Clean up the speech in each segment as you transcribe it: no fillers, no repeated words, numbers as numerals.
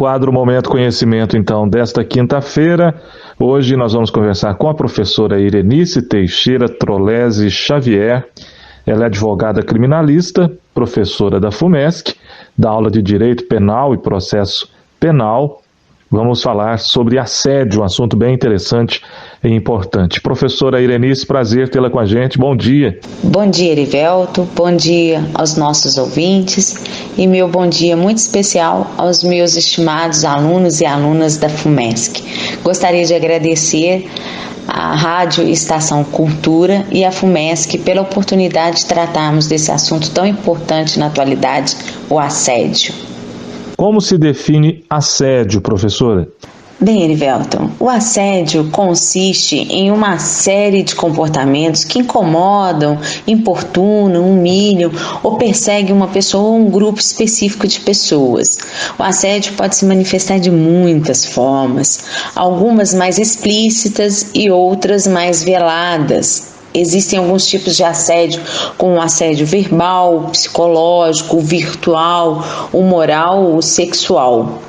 quadro Momento Conhecimento, então, desta quinta-feira. Hoje nós vamos conversar com a professora Irenice Teixeira Trolesi Xavier. Ela é advogada criminalista, professora da FUMESC, dá aula de Direito Penal e Processo Penal. Vamos falar sobre assédio, um assunto bem interessante e importante. Professora Irenice, prazer tê-la com a gente. Bom dia. Bom dia, Erivelto. Bom dia aos nossos ouvintes. E meu bom dia muito especial aos meus estimados alunos e alunas da FUMESC. Gostaria de agradecer à Rádio Estação Cultura e à FUMESC pela oportunidade de tratarmos desse assunto tão importante na atualidade, o assédio. Como se define assédio, professora? Bem, Erivelton, o assédio consiste em uma série de comportamentos que incomodam, importunam, humilham ou perseguem uma pessoa ou um grupo específico de pessoas. O assédio pode se manifestar de muitas formas, algumas mais explícitas e outras mais veladas. Existem alguns tipos de assédio, como o assédio verbal, psicológico, o virtual, o moral, o sexual.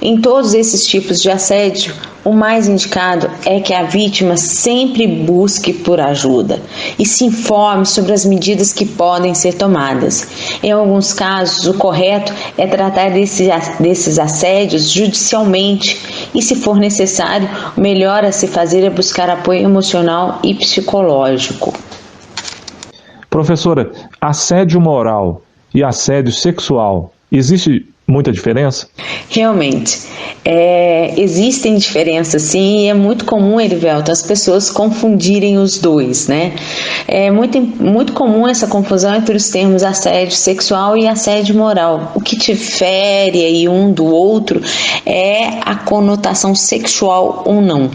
Em todos esses tipos de assédio, o mais indicado é que a vítima sempre busque por ajuda e se informe sobre as medidas que podem ser tomadas. Em alguns casos, o correto é tratar desses assédios judicialmente e, se for necessário, o melhor a se fazer é buscar apoio emocional e psicológico. Professora, assédio moral e assédio sexual, existe muita diferença? Realmente, existem diferenças sim, e é muito comum, Erivelto, as pessoas confundirem os dois, né? É muito comum essa confusão entre os termos assédio sexual e assédio moral. O que difere aí um do outro é a conotação sexual ou não.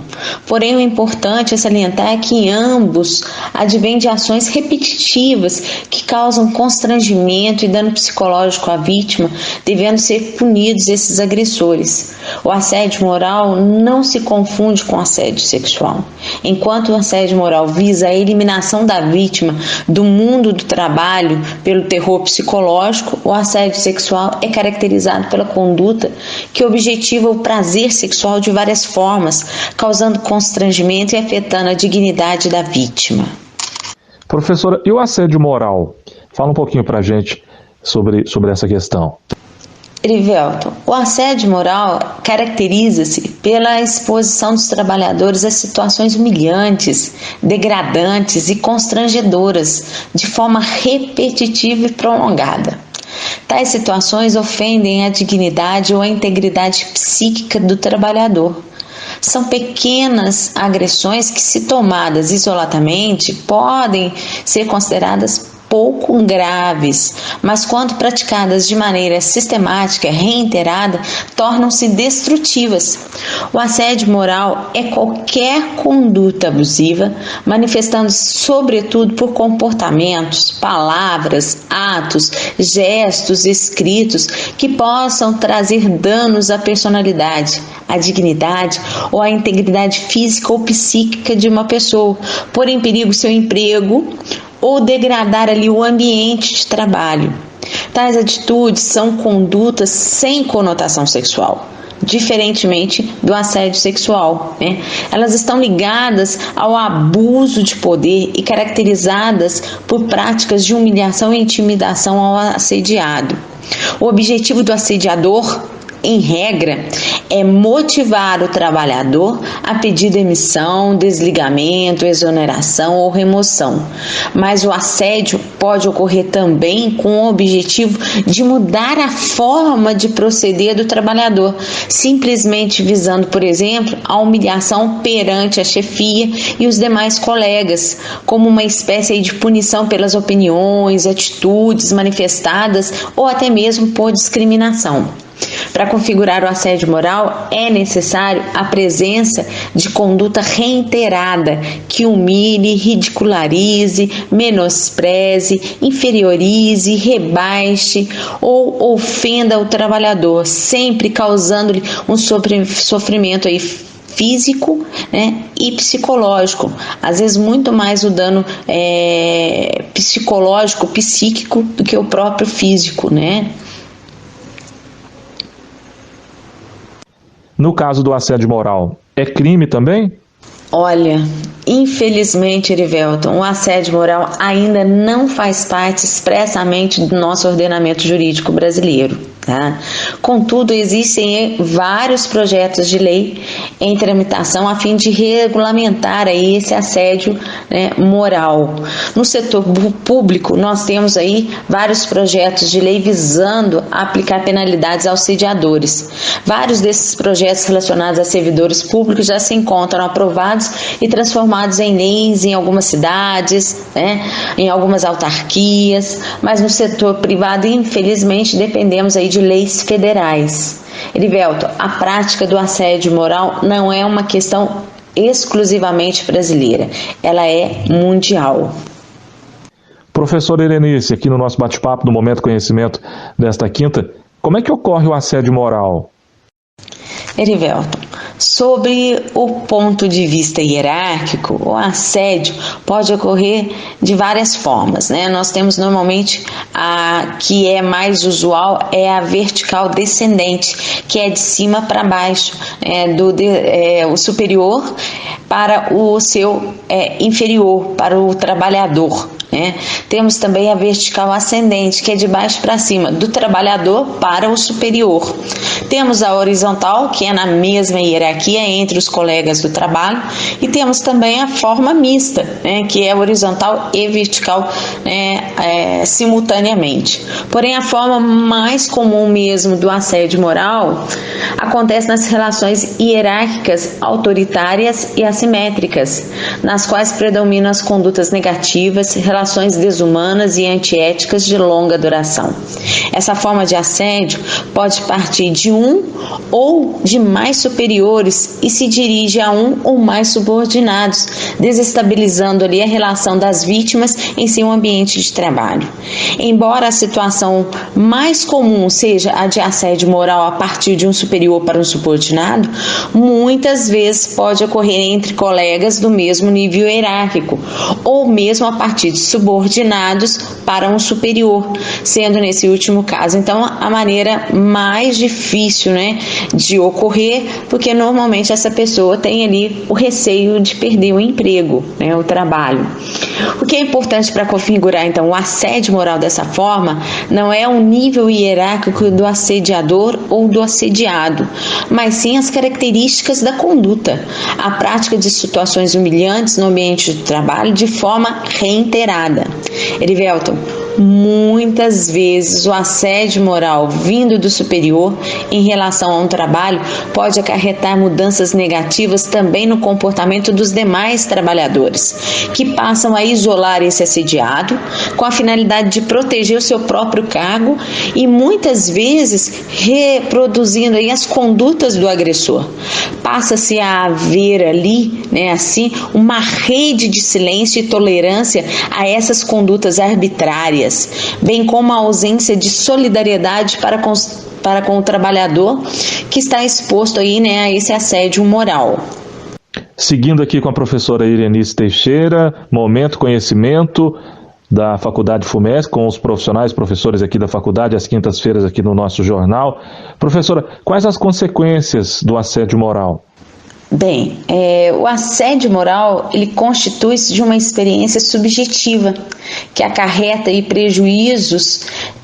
Porém, o importante é salientar que em ambos advém de ações repetitivas que causam constrangimento e dano psicológico à vítima, devendo ser punidos esses agressores. O assédio moral não se confunde com assédio sexual. Enquanto o assédio moral visa a eliminação da vítima do mundo do trabalho pelo terror psicológico, o assédio sexual é caracterizado pela conduta que objetiva o prazer sexual de várias formas, causando constrangimento e afetando a dignidade da vítima. Professora, e o assédio moral? Fala um pouquinho pra gente sobre essa questão. Erivelton, o assédio moral caracteriza-se pela exposição dos trabalhadores a situações humilhantes, degradantes e constrangedoras, de forma repetitiva e prolongada. Tais situações ofendem a dignidade ou a integridade psíquica do trabalhador. São pequenas agressões que, se tomadas isoladamente, podem ser consideradas pouco graves, mas quando praticadas de maneira sistemática e reiterada, tornam-se destrutivas. O assédio moral é qualquer conduta abusiva, manifestando-se sobretudo por comportamentos, palavras, atos, gestos, escritos que possam trazer danos à personalidade, à dignidade ou à integridade física ou psíquica de uma pessoa, pôr em perigo seu emprego ou degradar ali o ambiente de trabalho. Tais atitudes são condutas sem conotação sexual, diferentemente do assédio sexual, né? Elas estão ligadas ao abuso de poder e caracterizadas por práticas de humilhação e intimidação ao assediado. O objetivo do assediador, em regra, é motivar o trabalhador a pedir demissão, desligamento, exoneração ou remoção. Mas o assédio pode ocorrer também com o objetivo de mudar a forma de proceder do trabalhador, simplesmente visando, por exemplo, a humilhação perante a chefia e os demais colegas, como uma espécie de punição pelas opiniões, atitudes manifestadas ou até mesmo por discriminação. Para configurar o assédio moral, é necessário a presença de conduta reiterada que humilhe, ridicularize, menospreze, inferiorize, rebaixe ou ofenda o trabalhador, sempre causando-lhe um sofrimento físico, né, e psicológico, às vezes muito mais o dano psicológico, psíquico do que o próprio físico, né? No caso do assédio moral, é crime também? Olha, infelizmente, Erivelton, o assédio moral ainda não faz parte expressamente do nosso ordenamento jurídico brasileiro. Tá? Contudo, existem vários projetos de lei em tramitação a fim de regulamentar aí esse assédio, né, moral. No setor público, nós temos aí vários projetos de lei visando aplicar penalidades aos sediadores. Vários desses projetos relacionados a servidores públicos já se encontram aprovados e transformados em leis em algumas cidades, né, em algumas autarquias, mas no setor privado, infelizmente, dependemos aí de leis federais. Erivelton, a prática do assédio moral não é uma questão exclusivamente brasileira, ela é mundial. Professora Irenice, aqui no nosso bate-papo do Momento Conhecimento desta quinta, como é que ocorre o assédio moral? Erivelton, sobre o ponto de vista hierárquico, o assédio pode ocorrer de várias formas, né? Nós temos normalmente a que é mais usual é a vertical descendente, que é de cima para baixo, o superior para o seu inferior, para o trabalhador. Temos também a vertical ascendente, que é de baixo para cima, do trabalhador para o superior. Temos a horizontal, que é na mesma hierarquia entre os colegas do trabalho, e temos também a forma mista, que é horizontal e vertical simultaneamente. Porém, a forma mais comum mesmo do assédio moral acontece nas relações hierárquicas, autoritárias e assimétricas, nas quais predominam as condutas negativas, relações desumanas e antiéticas de longa duração. Essa forma de assédio pode partir de um ou de mais superiores e se dirige a um ou mais subordinados, desestabilizando ali a relação das vítimas em seu ambiente de trabalho. Embora a situação mais comum seja a de assédio moral a partir de um superior para um subordinado, muitas vezes pode ocorrer entre colegas do mesmo nível hierárquico, ou mesmo a partir de subordinados para um superior, sendo nesse último caso, então, a maneira mais difícil, de ocorrer, porque normalmente essa pessoa tem ali o receio de perder o emprego, o trabalho. O que é importante para configurar, então, o assédio moral dessa forma não é o nível hierárquico do assediador ou do assediado, mas sim as características da conduta, a prática de situações humilhantes no ambiente de trabalho de forma reiterada. Erivelton, muitas vezes o assédio moral vindo do superior em relação a um trabalho pode acarretar mudanças negativas também no comportamento dos demais trabalhadores, que passam a isolar esse assediado com a finalidade de proteger o seu próprio cargo e muitas vezes reproduzindo aí as condutas do agressor. Passa-se a haver ali, assim, uma rede de silêncio e tolerância a essas condutas arbitrárias, bem como a ausência de solidariedade para com o trabalhador que está exposto aí, a esse assédio moral. Seguindo aqui com a professora Irenice Teixeira, Momento Conhecimento da Faculdade FUMESC, com os professores aqui da faculdade, às quintas-feiras aqui no nosso jornal. Professora, quais as consequências do assédio moral? Bem, o assédio moral, ele constitui-se de uma experiência subjetiva, que acarreta aí prejuízos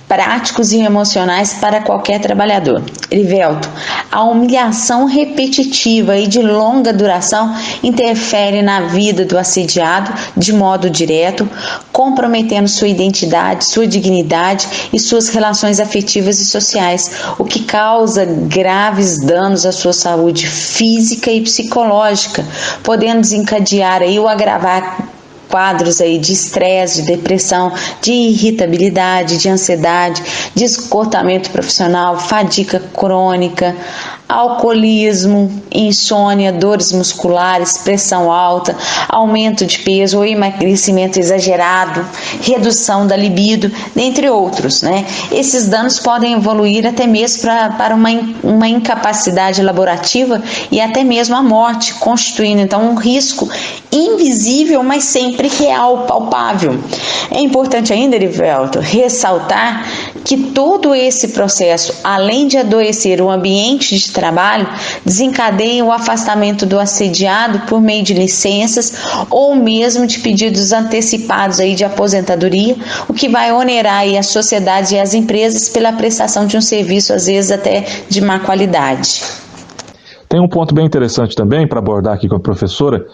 práticos e emocionais para qualquer trabalhador. Erivelton, a humilhação repetitiva e de longa duração interfere na vida do assediado de modo direto, comprometendo sua identidade, sua dignidade e suas relações afetivas e sociais, o que causa graves danos à sua saúde física e psicológica, podendo desencadear aí ou agravar quadros aí de estresse, de depressão, de irritabilidade, de ansiedade, de esgotamento profissional, fadiga crônica, alcoolismo, insônia, dores musculares, pressão alta, aumento de peso ou emagrecimento exagerado, redução da libido, dentre outros, Esses danos podem evoluir até mesmo para uma incapacidade laborativa e até mesmo a morte, constituindo então um risco invisível, mas sempre real, palpável. É importante ainda, Erivelton, ressaltar que todo esse processo, além de adoecer o ambiente de trabalho, desencadeia o afastamento do assediado por meio de licenças ou mesmo de pedidos antecipados aí de aposentadoria, o que vai onerar aí a sociedade e as empresas pela prestação de um serviço, às vezes até de má qualidade. Tem um ponto bem interessante também para abordar aqui com a professora.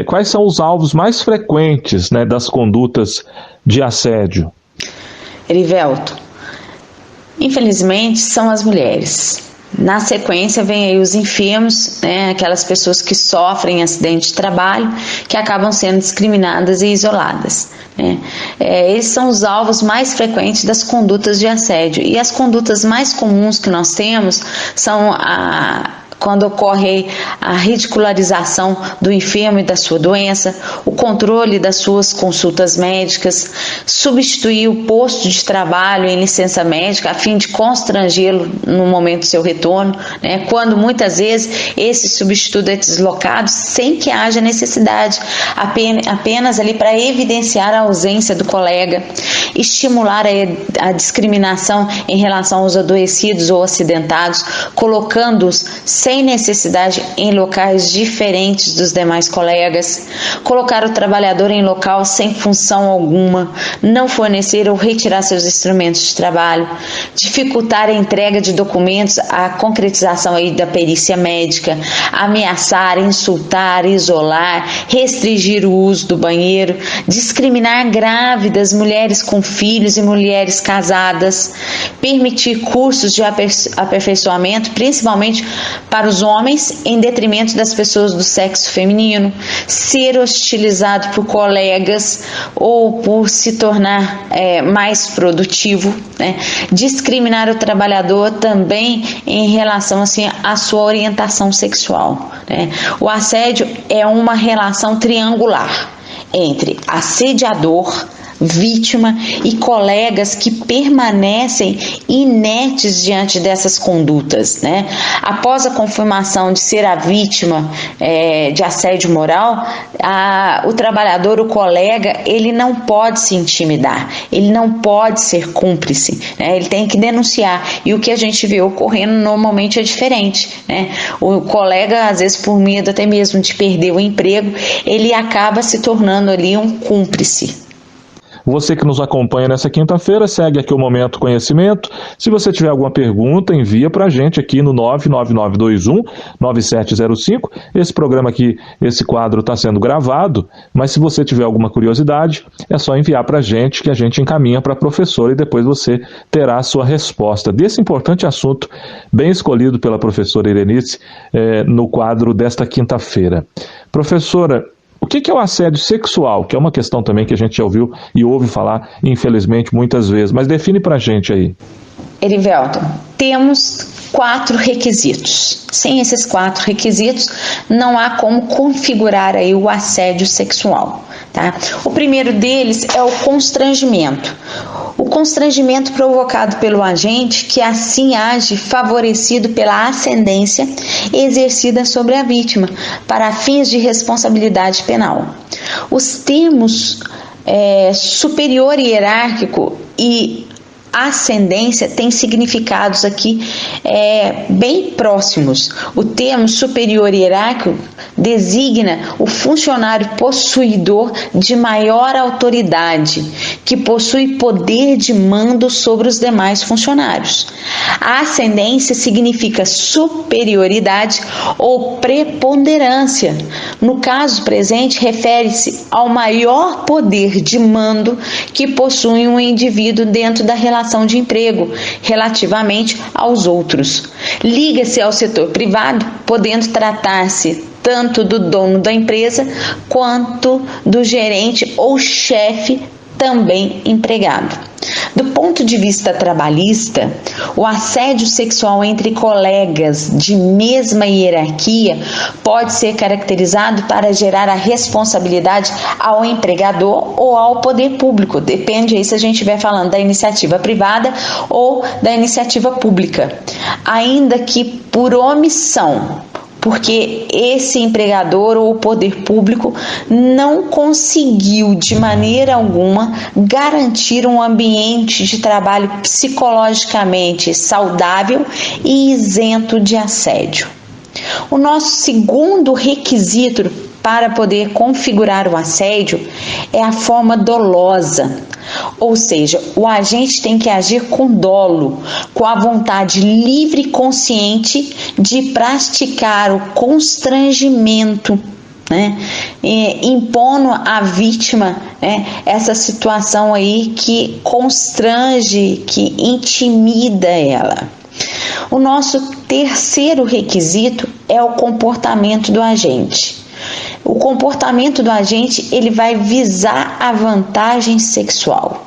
Quais são os alvos mais frequentes, né, das condutas de assédio? Erivelto, infelizmente são as mulheres. Na sequência vem aí os enfermos, né, aquelas pessoas que sofrem acidente de trabalho, que acabam sendo discriminadas e isoladas. Esses são os alvos mais frequentes das condutas de assédio. E as condutas mais comuns que nós temos são quando ocorre a ridicularização do enfermo e da sua doença, o controle das suas consultas médicas, substituir o posto de trabalho em licença médica a fim de constrangê-lo no momento do seu retorno, né? Quando muitas vezes esse substituto é deslocado sem que haja necessidade, apenas ali para evidenciar a ausência do colega, estimular a discriminação em relação aos adoecidos ou acidentados, colocando-os sem necessidade em locais diferentes dos demais colegas, colocar o trabalhador em local sem função alguma, não fornecer ou retirar seus instrumentos de trabalho, dificultar a entrega de documentos, a concretização aí da perícia médica, ameaçar, insultar, isolar, restringir o uso do banheiro, discriminar grávidas, mulheres com filhos e mulheres casadas, permitir cursos de aperfeiçoamento, principalmente para os homens, em detrimento das pessoas do sexo feminino, ser hostilizado por colegas ou por se tornar mais produtivo, né? Discriminar o trabalhador também em relação assim, à sua orientação sexual, né? O assédio é uma relação triangular entre assediador, vítima e colegas que permanecem inertes diante dessas condutas, né? Após a confirmação de ser a vítima de assédio moral, o trabalhador, o colega, ele não pode se intimidar, ele não pode ser cúmplice, né? Ele tem que denunciar, e o que a gente vê ocorrendo normalmente é diferente, né? O colega, às vezes por medo até mesmo de perder o emprego, ele acaba se tornando ali um cúmplice. Você que nos acompanha nessa quinta-feira, segue aqui o Momento Conhecimento. Se você tiver alguma pergunta, envia para a gente aqui no 99921-9705. Esse programa aqui, esse quadro está sendo gravado, mas se você tiver alguma curiosidade, é só enviar para a gente, que a gente encaminha para a professora e depois você terá a sua resposta desse importante assunto, bem escolhido pela professora Irenice, no quadro desta quinta-feira. Professora, o que é o assédio sexual? Que é uma questão também que a gente já ouviu e ouve falar, infelizmente, muitas vezes. Mas define pra gente aí. Erivelto, temos 4 requisitos. Sem esses 4 requisitos, não há como configurar aí o assédio sexual, tá? O primeiro deles é o constrangimento. O constrangimento provocado pelo agente que assim age favorecido pela ascendência exercida sobre a vítima para fins de responsabilidade penal. Os termos superior hierárquico e ascendência tem significados aqui bem próximos. O termo superior hierárquico designa o funcionário possuidor de maior autoridade, que possui poder de mando sobre os demais funcionários. A ascendência significa superioridade ou preponderância. No caso presente, refere-se ao maior poder de mando que possui um indivíduo dentro da relação de emprego relativamente aos outros. Liga-se ao setor privado, podendo tratar-se tanto do dono da empresa quanto do gerente ou chefe, também empregado. Do ponto de vista trabalhista, o assédio sexual entre colegas de mesma hierarquia pode ser caracterizado para gerar a responsabilidade ao empregador ou ao poder público. Depende aí se a gente estiver falando da iniciativa privada ou da iniciativa pública. Ainda que por omissão, porque esse empregador ou o poder público não conseguiu de maneira alguma garantir um ambiente de trabalho psicologicamente saudável e isento de assédio. O nosso segundo requisito para poder configurar o assédio é a forma dolosa, ou seja, o agente tem que agir com dolo, com a vontade livre e consciente de praticar o constrangimento, impondo à vítima essa situação aí que constrange, que intimida ela. O nosso terceiro requisito é o comportamento do agente. O comportamento do agente ele vai visar a vantagem sexual.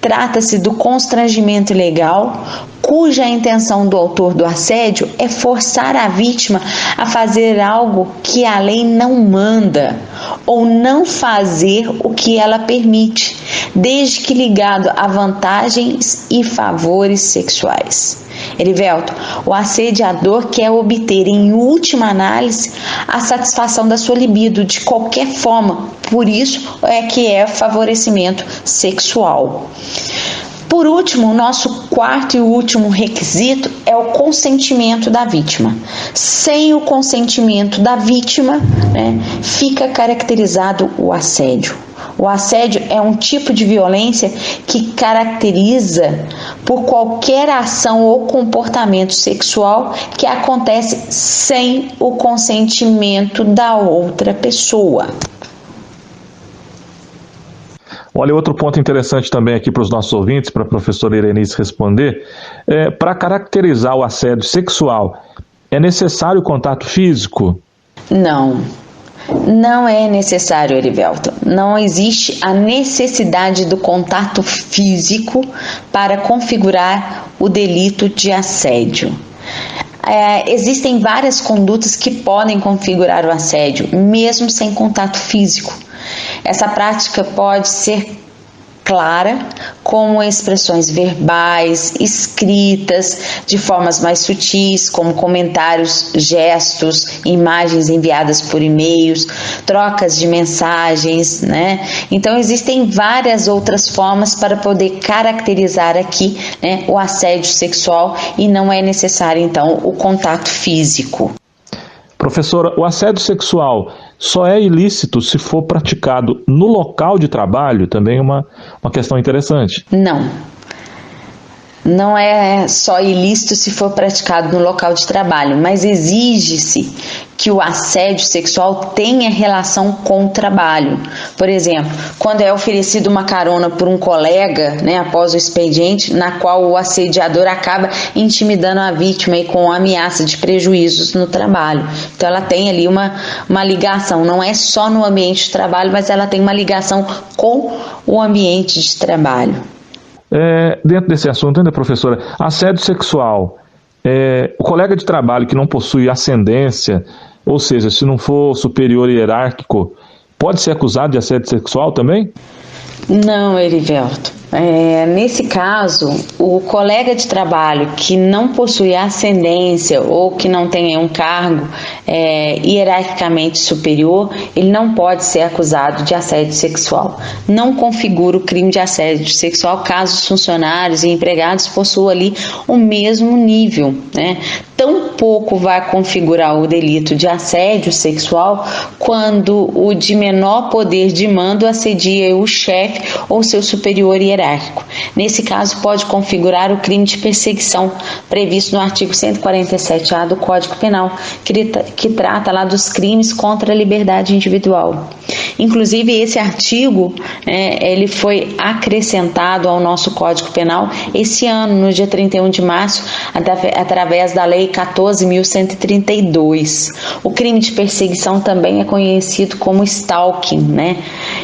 Trata-se do constrangimento ilegal, cuja intenção do autor do assédio é forçar a vítima a fazer algo que a lei não manda, ou não fazer o que ela permite, desde que ligado a vantagens e favores sexuais. Erivelton, o assediador quer obter, em última análise, a satisfação da sua libido de qualquer forma, por isso é que é favorecimento sexual. Por último, o nosso quarto e último requisito é o consentimento da vítima. Sem o consentimento da vítima, fica caracterizado o assédio. O assédio é um tipo de violência que caracteriza por qualquer ação ou comportamento sexual que acontece sem o consentimento da outra pessoa. Olha, outro ponto interessante também aqui para os nossos ouvintes, para a professora Irenice responder, para caracterizar o assédio sexual, é necessário o contato físico? Não é necessário, Erivelton. Não existe a necessidade do contato físico para configurar o delito de assédio. Existem várias condutas que podem configurar o assédio, mesmo sem contato físico. Essa prática pode ser clara, como expressões verbais, escritas, de formas mais sutis, como comentários, gestos, imagens enviadas por e-mails, trocas de mensagens, Então, existem várias outras formas para poder caracterizar aqui, o assédio sexual e não é necessário, então, o contato físico. Professora, o assédio sexual só é ilícito se for praticado no local de trabalho? Também uma questão interessante. Não é só ilícito se for praticado no local de trabalho, mas exige-se que o assédio sexual tenha relação com o trabalho. Por exemplo, quando é oferecido uma carona por um colega, após o expediente, na qual o assediador acaba intimidando a vítima e com ameaça de prejuízos no trabalho. Então ela tem ali uma ligação, não é só no ambiente de trabalho, mas ela tem uma ligação com o ambiente de trabalho. Dentro desse assunto, ainda, professora, assédio sexual, o colega de trabalho que não possui ascendência, ou seja, se não for superior hierárquico, pode ser acusado de assédio sexual também? Não, Erivelton. Nesse caso, o colega de trabalho que não possui ascendência ou que não tenha um cargo hierarquicamente superior, ele não pode ser acusado de assédio sexual. Não configura o crime de assédio sexual caso os funcionários e empregados possuam ali o mesmo nível, Tampouco vai configurar o delito de assédio sexual quando o de menor poder de mando assedia o chefe ou seu superior hierárquico. Nesse caso, pode configurar o crime de perseguição previsto no artigo 147-A do Código Penal, que trata lá dos crimes contra a liberdade individual. Inclusive, esse artigo, ele foi acrescentado ao nosso Código Penal esse ano, no dia 31 de março, através da Lei 14.132. O crime de perseguição também é conhecido como stalking,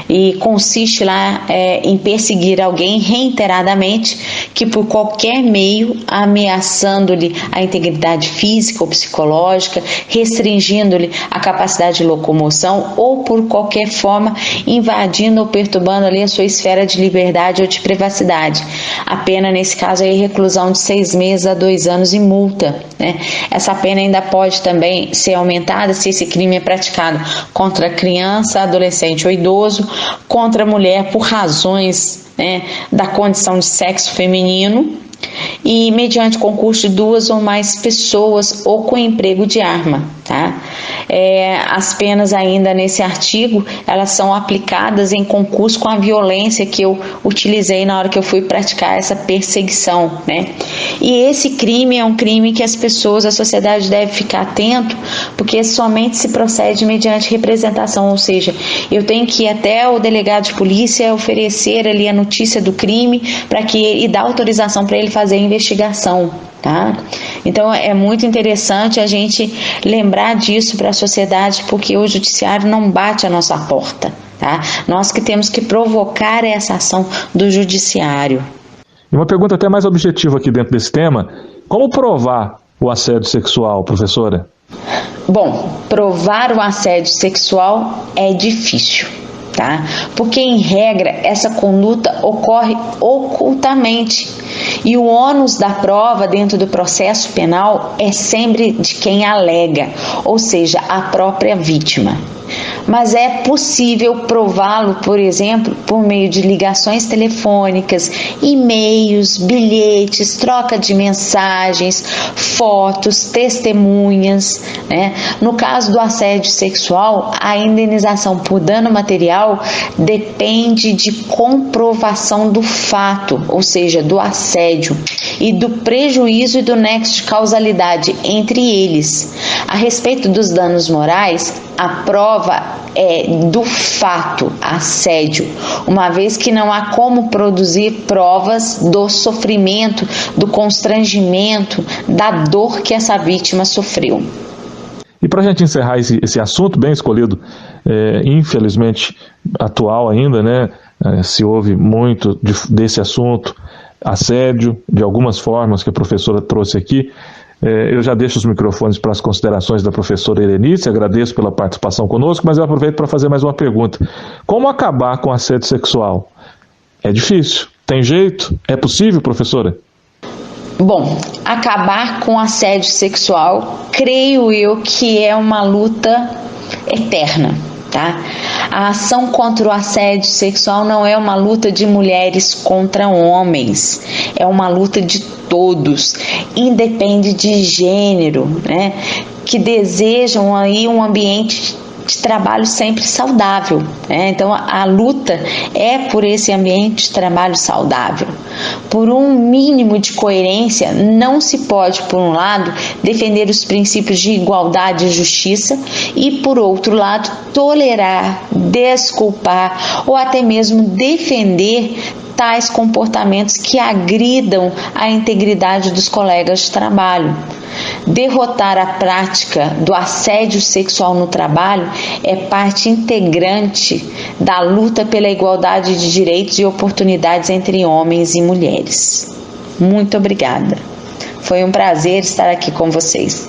e consiste lá em perseguir alguém reiteradamente que por qualquer meio, ameaçando-lhe a integridade física ou psicológica, restringindo-lhe a capacidade de locomoção ou por qualquer forma invadindo ou perturbando ali a sua esfera de liberdade ou de privacidade. A pena nesse caso é reclusão de 6 meses a 2 anos e multa, né? Essa pena ainda pode também ser aumentada se esse crime é praticado contra criança, adolescente ou idoso, contra a mulher por razões, né, da condição de sexo feminino e mediante concurso de 2 ou mais pessoas ou com emprego de arma, tá? As penas ainda nesse artigo, elas são aplicadas em concurso com a violência que eu utilizei na hora que eu fui praticar essa perseguição, né? E esse crime é um crime que as pessoas, a sociedade deve ficar atento, porque somente se procede mediante representação, ou seja, eu tenho que ir até o delegado de polícia oferecer ali a notícia do crime e dar autorização para ele fazer a investigação, tá? Então é muito interessante a gente lembrar disso para a sociedade, porque o judiciário não bate a nossa porta, tá? Nós que temos que provocar essa ação do judiciário. E uma pergunta até mais objetiva aqui dentro desse tema: como provar o assédio sexual, professora? Bom, provar o assédio sexual é difícil, tá? Porque em regra essa conduta ocorre ocultamente e o ônus da prova dentro do processo penal é sempre de quem alega, ou seja, a própria vítima. Mas é possível prová-lo, por exemplo, por meio de ligações telefônicas, e-mails, bilhetes, troca de mensagens, fotos, testemunhas, né? No caso do assédio sexual, a indenização por dano material depende de comprovação do fato, ou seja, do assédio, e do prejuízo e do nexo de causalidade entre eles. A respeito dos danos morais, a prova é do fato assédio, uma vez que não há como produzir provas do sofrimento, do constrangimento, da dor que essa vítima sofreu. E para a gente encerrar esse assunto bem escolhido, infelizmente atual ainda, né? Se ouve muito desse assunto, assédio, de algumas formas que a professora trouxe aqui. Eu já deixo os microfones para as considerações da professora Irenice, agradeço pela participação conosco, mas eu aproveito para fazer mais uma pergunta. Como acabar com o assédio sexual? É difícil? Tem jeito? É possível, professora? Bom, acabar com o assédio sexual, creio eu que é uma luta eterna, tá? A ação contra o assédio sexual não é uma luta de mulheres contra homens, é uma luta de todos, independe de gênero, né? Que desejam aí um ambiente de trabalho sempre saudável, né? Então a luta é por esse ambiente de trabalho saudável. Por um mínimo de coerência, não se pode, por um lado, defender os princípios de igualdade e justiça e, por outro lado, tolerar, desculpar ou até mesmo defender tais comportamentos que agridam a integridade dos colegas de trabalho. Derrotar a prática do assédio sexual no trabalho é parte integrante da luta pela igualdade de direitos e oportunidades entre homens e mulheres. Muito obrigada. Foi um prazer estar aqui com vocês.